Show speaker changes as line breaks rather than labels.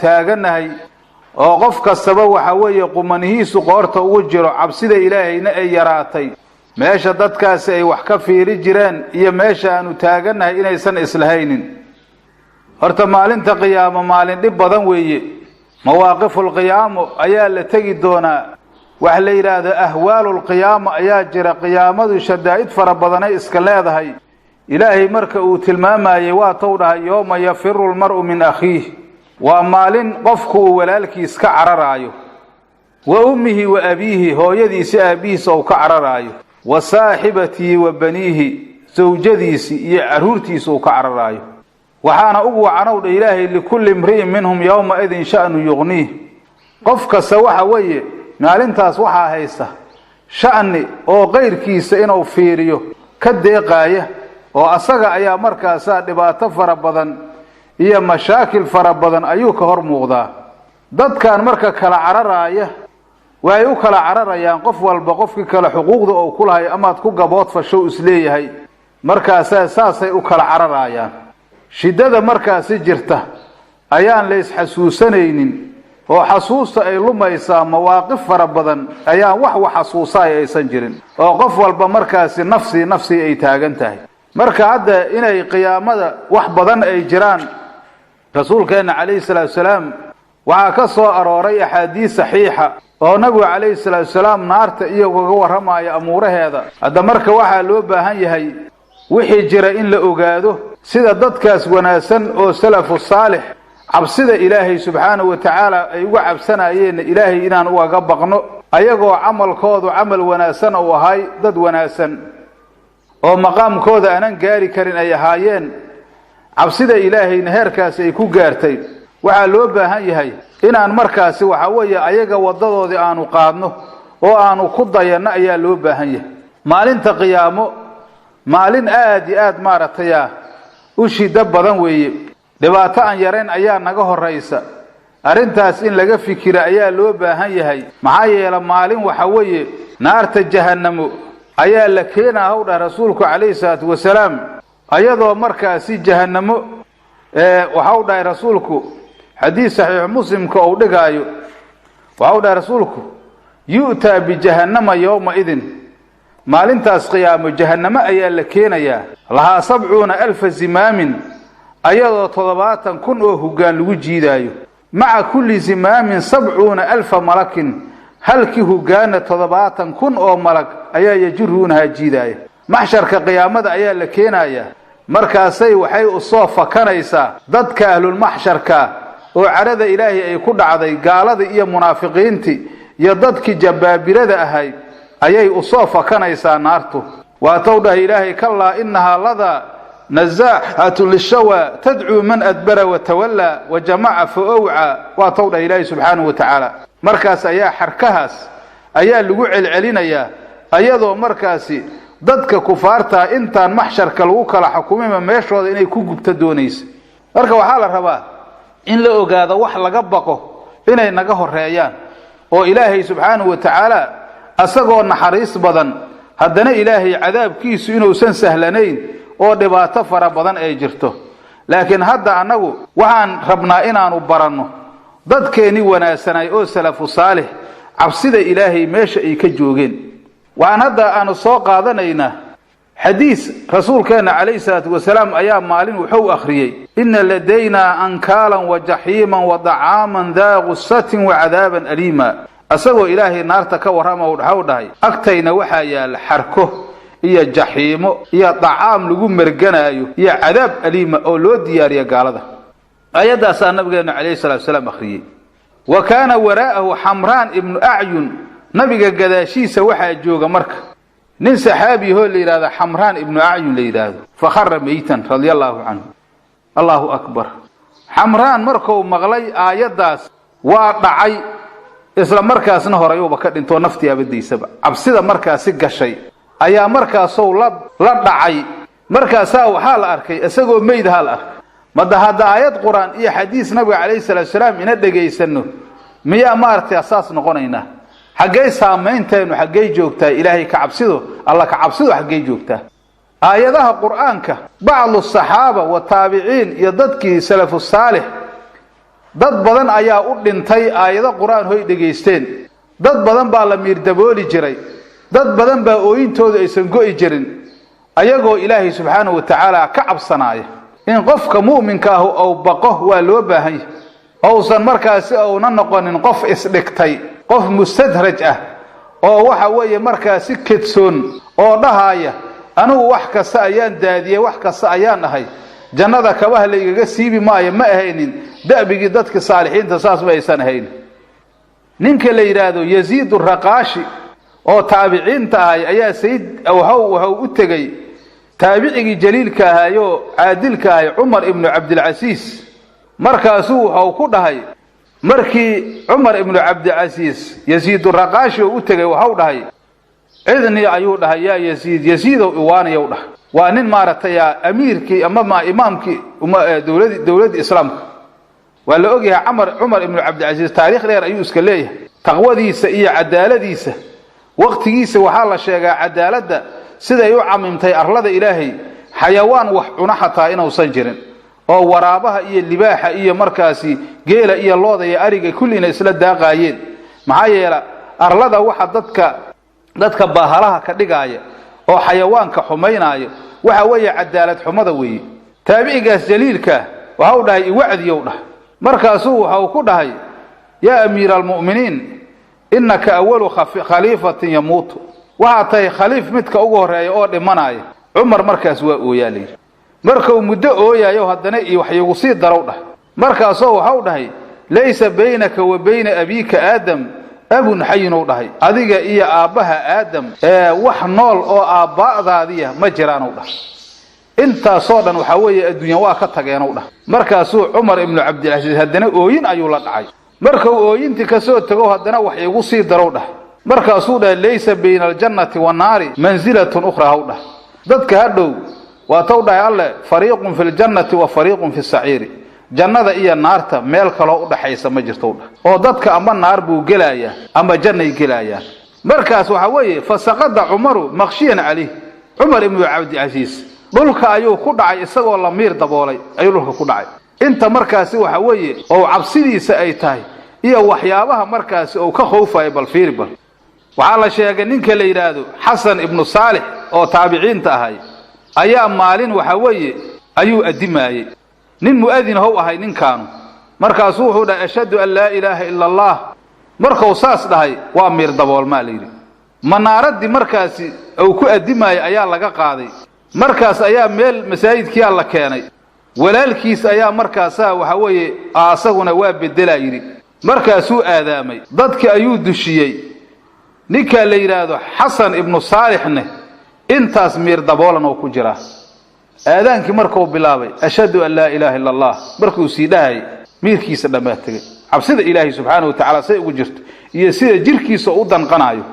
taaganahay oo qof kastaba waxa weeye qumanihiisu qoorta ugu jiro cabsida ilaahayna ay yaraatay meesha dadkaasi ay wax ka fiiri jireen iyo meesha aanu taaganahay inaysan islahaynin horta maalinta qiyaamo maalin dhib badan weeye mawaaqiful qiyaamo ayaa la tagi doonaa wax la yiraahdo ahwaalul qiyaamo ayaa jira qiyaamadu shadaa'id fara badan ay iska leedahay ilaahay marka uu tilmaamayay waa tou dhahay yawma yafiru almar'u min akhiih waa maalin qofku uu walaalkiis ka cararaayo wa ummihi wa abiihi hooyadiisi aabihiisa uu ka cararaayo wa saaxibatihi wa baniihi zawjadiisi iyo caruurtiisa uu ka cararaayo waxaana ugu wacanowdha ilaahay likulli imri'in minhum yawma idin sha'nu yughniih qof kasta waxa weeye maalintaas waxaa haysta sha'ni oo qayrkiisa inuu fiiriyo ka deeqaaya oo asaga ayaa markaasaa dhibaato fara badan iyo mashaakil fara badan ayuu ka hor muuqdaa dadkan marka kala cararaaya way u kala cararayaan qof walba qofkii kala xuquuqda oo ku lahay amaad ku gabood fasho isleeyahay markaasaa saasay u kala cararayaan shidada markaasi jirta ayaan la isxasuusanaynin oo xasuusta ay lumaysaa mawaaqif fara badan ayaan wax xasuusaay aysan jirin oo qof walba markaasi nafsi ay taagan tahay marka hadda inay qiyaamada wax badan ay jiraan rasuulkeena calayhi salaatu wasalaam waxaa ka soo arooray axaadiis saxiixa oo nabigu calayhi salaatu wasalaam naarta iyaga warramaya amuuraheeda hadda marka waxaa loo baahan yahay wixii jira in la ogaado sida dadkaas wanaagsan oo salafu saalix cabsida ilaahay subxaanahu wa tacaala ay uga cabsanayeen ilaahay inaan uga baqno ayagoo camalkoodu camal wanaagsan oo ahay dad wanaagsan oo maqaamkooda aanan gaari karin ay ahaayeen cabsida ilaahayna heerkaas ay ku gaartay waxaa loo baahan yahay inaan markaasi waxa weeye ayaga wadadoodii aanu qaadno oo aanu ku dayanno ayaa loo baahan yahay maalinta qiyaamo maalin aad iyo aad maaragtay u shida badan weeye dhibaato aan yarayn ayaa naga horeysa arrintaas in laga fikiro ayaa loo baahan yahay maxaa yeelay maalin waxa weeye naarta jahannamo ayaa la keenaa hawdha rasuulku calayhi salaatu wasalaam ayadoo markaasi jahannamo waxa uu dhahay rasuulku xadiis saxiix muslimka uu dhigaayo waxa uu dhahay rasuulku yu'ta bi jahannama yawma idin maalintaas qiyaamo jahannamo ayaa la keenayaa lahaa 70,000 zimaamin ayadoo 70,000 oo hoggaan lagu jiidaayo maca kulli zimaamin 70,000 malakin halkii hoggaana 70,000 oo malag ayaa yajiruunaha jiidaaya maxsharka qiyaamada ayaa la keenayaa markaasay waxay u soo fakanaysaa dadka ahlul maxsharka oo carada ilaahay ay ku dhacday gaalada iyo munaafiqiintii iyo dadkii jabaabirada ahay ayay u soo fakanaysaa naartu waa tawdha ilaahay kallaa innaha lada nazaa'atun lishawa tad'u man adbara wa tawalla wa jama'a fa aw'a waa tawdha ilaahay subhanahu wa ta'ala markaas ayaa xarkahaas ayaa lagu celcelinayaa ayadoo markaasi dadka kufaarta intaan maxsharka lagu kala xukumayma meeshooda inay ku gubta doonayso marka waxa la rabaa in la ogaado wax laga baqo inay naga horeeyaan oo ilaahay subhanahu wa ta'ala asagoo naxariis badan haddana ilaahay cadaabkiisu inuusan sahlanayn oo dhibaato fara badan ay jirto laakiin hadda anagu waxaan rabnaa inaanu baranno dadkeeni wanaagsanay oo salafu saalix cabsida ilaahay meesha ay ka joogeen waan hadda aanu soo qaadanaynaa xadiis rasuulkeena calayhi salaatu wasalaam ayaa maalin wuxuu akhriyay inna ladayna ankaalan wa jahiiman wa da'aaman daa qussatin wa cadaaban aliima asagoo ilaahay naarta ka warrama uu dhahay agtayna waxaa yaal xarko iyo jahiimo iyo dacaam lagu marganaayo iyo cadaab aliima oo loo diyaariyo gaalada ayadaas nabigeena calayhi salaatu wasalaam akhriyay wa kaana waraa'ahu xamraan ibnu acyun nabiga gadaashiisa waxaa jooga marka nin saxaabi oo la yiraahdo xamraan ibnu acyun la yiraahdo fakharra maytan radiyallahu anhu Allahu akbar xamraan markuu maqlay aayadaas waa dhacay isla markaasna horayuuba ka dhinto naftii abadiisaba cabsida markaasi gashay ayaa markaasoo la dhacay markaasaa waxaa la arkay isagoo meyd hal ah mada hada aayad quraan iyo xadiis nabiga calayhi salaatu wasalaam ina dhageysano miyaa maartay asaas noqonayna xagee saameynteenu xagee joogtaa ilaahay ka cabsido alla ka cabsido xagee joogtaa aayadaha quraanka bacdu saxaaba wa taabiciin iyo dadkii salafu saalix dad badan ayaa u dhintay aayado quraan hoy dhageysteen dad badan baa la miir dabooli jiray dad badan baa ooyintooda aysan go'i jirin ayagoo ilaahay subxaanahu wa tacaala ka cabsanaya in qofka mu'minka ah oo baqo waa loo baahan yahay oo markaasi uuna noqonin qof isdhigtay qof mustadraj ah oo waxa weeye markaasi kedsoon oo dhahaya anigu wax kasta ayaan daadiyay wax kasta ayaan ahay jannada kabaha la igaga siibi maayo ma ahaynin daabigi dadka saalixiinta saas ma aysan ahayn ninka la yiraahdo Yaziid ar-Raqashi oo taabiciinta ahay ayaa sayid waxa u tagay taabicigi jaliilka ahayo caadilka ahay Umar ibn Abdul Aziz markaasuu waxa ku dhahay markii Umar ibn Abdul Aziz Yaziid ar-Raqashi u tagay waxa uu dhahay idni ayuu dhahay ya Yaziid oo iwaanayo dhahay waa nin maaratay amiirkii ama imaamkii dawladda islaamka wala ogyahay Umar ibn Abdul Aziz taariikh dheer ayuu iska leeyahay taqwadiisa iyo cadaaladiisa waqtigiisa waxa la sheegaa cadaaladda sida ay u camimtay arlada Ilaahay xayawaan wax cuna xataa inuu san jirin oo waraabaha iyo libaaxa iyo markaasi geela iyo looda iyo ariga kullina isla daaqayeen maxaa yeelay arlada waxa dadka baahalaha ka dhigaya oo xayawaanka xumaynaayo waxa weeye cadaalad xumada weeye taabicigaas jaliilka waxa uu dhahay wacdiyo dhahay markaasuu waxa uu ku dhahay ya amiiral mu'miniin innaka awwalu khalifatin yamuut waxa tahay khaliif midka ugu horeeya oo dhimanaya Umar markaas waa ooyaalay markuu muddo ooyayo haddana iyo wax igu sii darow dhahay markaasoo waxa uu dhahay laysa baynaka wa bayna abika aadam abun haynu dhahay adiga iyo aabaha aadam wax nool oo aabaadaadiya ma jiraan u dhahay inta soo dhan waxa weeye adduunyo waa ka tageen u dhahay markaasuu Umar ibn Abdul Aziz haddana ooyin ayuu la dhacay markuu ooyintii ka soo tago haddana wax igu sii darow dhahay markaasuu dhahay laysa bayna aljannati wan naari manzilatun ukhra u dhahay dadka hadhow waa taw dhahay alle fariiqun fil jannati wa fariiqun fis sa'iri jannada iyo naarta meel kale u dhaxaysa ma jirto oo dadka ama naar buu gelaya ama jannay gelaya markaas waxa weeye fasaqada Umaru maqshiyan ali Umar ibn Abdul Aziz dhulka ayuu ku dhacay isagoo la miir daboolay ayuu dhulka ku dhacay inta markaasi waxa weeye oo cabsidiisa ay tahay iyo waxyaabaha markaasi oo ka khoofay bal fiirbal waxa la sheegay ninka la yiraahdo Hasan ibn Salih oo taabiciinta ahay ayaa maalin waxa weeye ayuu adimaayay nin muadin oo ahay ninkan markaasuu wuxuu dhahay ashhadu an la ilaaha illa allah markuu saas dhahay waa miir dabool ma leeyri manaaradii markaasi oo ku adimaayay ayaa laga qaaday markaas ayaa meel masaajidkii la keenay walaalkiis ayaa markaas waxa weeye asaguna waa bedelayiri markaasuu aadaamay dadkii ayuu dushiyay ninka la yiraahdo Hasan ibn Salihne intaas miir daboolan oo ku jira aadaankii markuu bilaabay ashhadu an la ilaaha illa allah markuu sii dhahay miirkiisa dhamaatay cabsida Ilaahay subhanahu wa ta'ala say ugu jirto iyo sida jirkiisa u danqanayo